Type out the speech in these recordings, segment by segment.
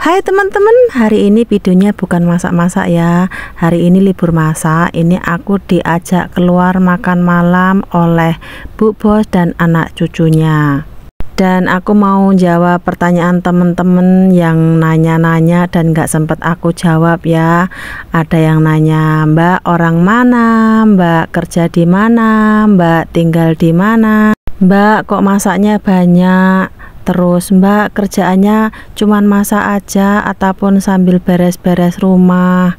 Hai teman-teman, hari ini videonya bukan masak-masak ya. Hari ini libur masak. Ini aku diajak keluar makan malam oleh Bu Bos dan anak cucunya. Dan aku mau jawab pertanyaan teman-teman yang nanya-nanya dan gak sempet aku jawab ya. Ada yang nanya, Mbak orang mana? Mbak kerja di mana? Mbak tinggal di mana? Mbak kok masaknya banyak? Terus Mbak kerjaannya cuman masak aja ataupun sambil beres-beres rumah?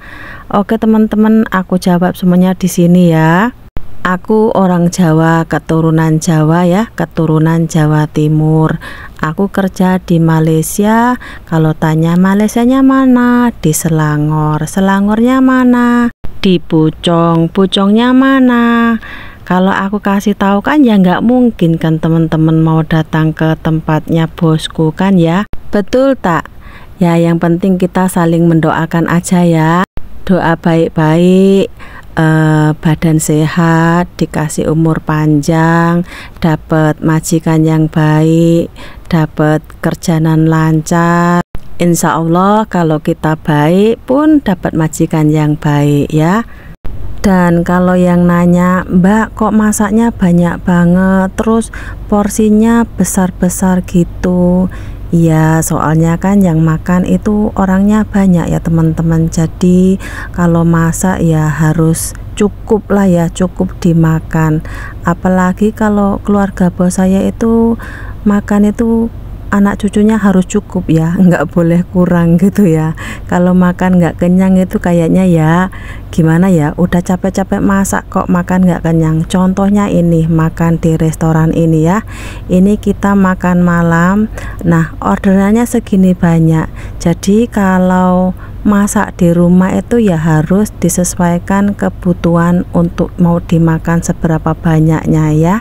Oke teman-teman, aku jawab semuanya di sini ya. Aku orang Jawa, keturunan Jawa ya, keturunan Jawa Timur. Aku kerja di Malaysia. Kalau tanya Malaysianya mana? Di Selangor. Selangornya mana? Di Puchong. Puchongnya mana? Kalau aku kasih tahu kan ya nggak mungkin kan teman-teman mau datang ke tempatnya bosku kan ya. Betul tak? Ya yang penting kita saling mendoakan aja ya. Doa baik-baik, badan sehat, dikasih umur panjang, dapat majikan yang baik, dapat kerjaan lancar. Insya Allah kalau kita baik pun dapat majikan yang baik ya. Dan kalau yang nanya, Mbak kok masaknya banyak banget, terus porsinya besar-besar gitu? Ya soalnya kan yang makan itu orangnya banyak ya teman-teman. Jadi kalau masak ya harus cukup lah ya, cukup dimakan. Apalagi kalau keluarga bos saya itu makan itu anak cucunya harus cukup ya, nggak boleh kurang gitu ya. Kalau makan nggak kenyang itu kayaknya ya gimana ya, udah capek-capek masak kok makan nggak kenyang. Contohnya ini makan di restoran ini ya, ini kita makan malam, nah orderannya segini banyak. Jadi kalau masak di rumah itu ya harus disesuaikan kebutuhan untuk mau dimakan seberapa banyaknya ya.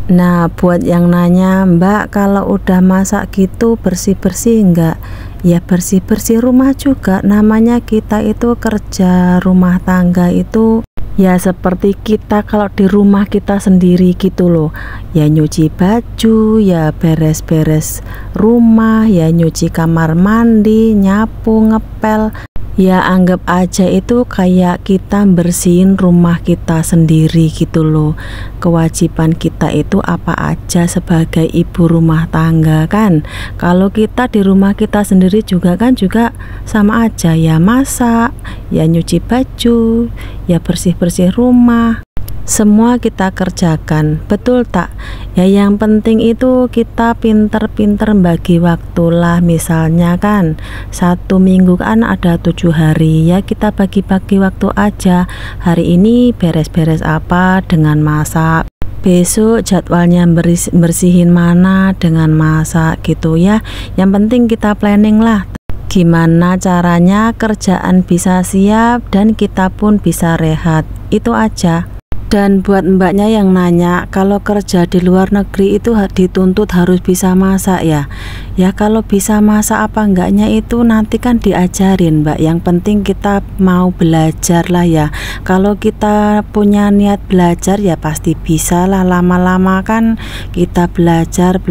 Nah buat yang nanya, Mbak kalau udah masak gitu bersih-bersih enggak? Ya bersih-bersih rumah juga, namanya kita itu kerja rumah tangga itu ya seperti kita kalau di rumah kita sendiri gitu loh. Ya nyuci baju, ya beres-beres rumah, ya nyuci kamar mandi, nyapu, ngepel. Ya anggap aja itu kayak kita bersihin rumah kita sendiri gitu loh. Kewajiban kita itu apa aja sebagai ibu rumah tangga kan. Kalau kita di rumah kita sendiri juga kan juga sama aja ya, masak, ya nyuci baju, ya bersih-bersih rumah. Semua kita kerjakan, betul tak? Ya yang penting itu kita pinter-pinter bagi waktulah. Misalnya kan 1 minggu kan ada 7 hari ya, kita bagi-bagi waktu aja. Hari ini beres-beres apa dengan masak, besok jadwalnya bersihin mana dengan masak gitu ya. Yang penting kita planning lah, gimana caranya kerjaan bisa siap dan kita pun bisa rehat, itu aja. Dan buat mbaknya yang nanya, kalau kerja di luar negeri itu dituntut harus bisa masak ya. Ya kalau bisa masak apa enggaknya itu nanti kan diajarin mbak. Yang penting kita mau belajar lah ya. Kalau kita punya niat belajar ya pasti bisa lah. Lama-lama kan kita belajar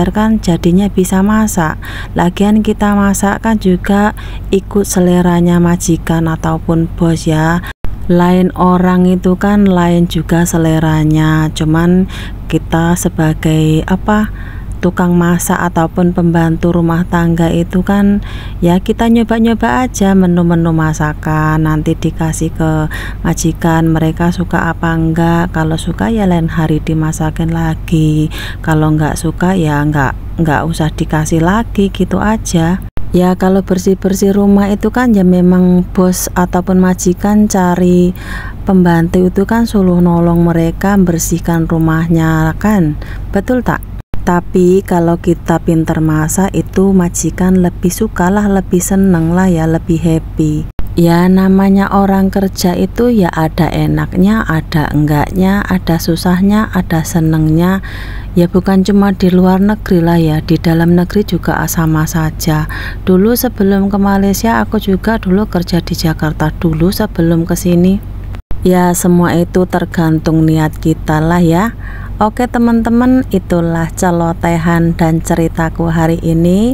kan jadinya bisa masak. Lagian kita masak kan juga ikut seleranya majikan ataupun bos ya. Lain orang itu kan lain juga seleranya. Cuman kita sebagai tukang masak ataupun pembantu rumah tangga itu kan ya kita nyoba-nyoba aja menu-menu masakan, nanti dikasih ke majikan mereka suka apa enggak. Kalau suka ya lain hari dimasakin lagi, kalau enggak suka ya enggak usah dikasih lagi gitu aja. Ya kalau bersih-bersih rumah itu kan ya memang bos ataupun majikan cari pembantu itu kan suruh nolong mereka bersihkan rumahnya kan, betul tak? Tapi kalau kita pinter masak itu majikan lebih sukalah, lebih seneng lah ya, lebih happy. Ya namanya orang kerja itu ya ada enaknya, ada enggaknya, ada susahnya, ada senengnya. Ya bukan cuma di luar negeri lah ya, di dalam negeri juga sama saja. Dulu sebelum ke Malaysia aku juga dulu kerja di Jakarta dulu sebelum ke sini. Ya semua itu tergantung niat kita lah ya. Oke teman-teman, itulah celotehan dan ceritaku hari ini.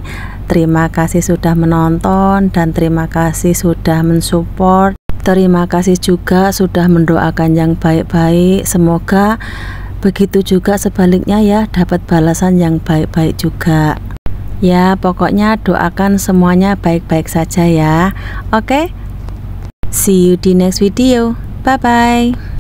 Terima kasih sudah menonton dan terima kasih sudah mensupport. Terima kasih juga sudah mendoakan yang baik-baik. Semoga begitu juga sebaliknya ya, dapat balasan yang baik-baik juga. Ya, pokoknya doakan semuanya baik-baik saja ya. Oke? See you di next video. Bye-bye.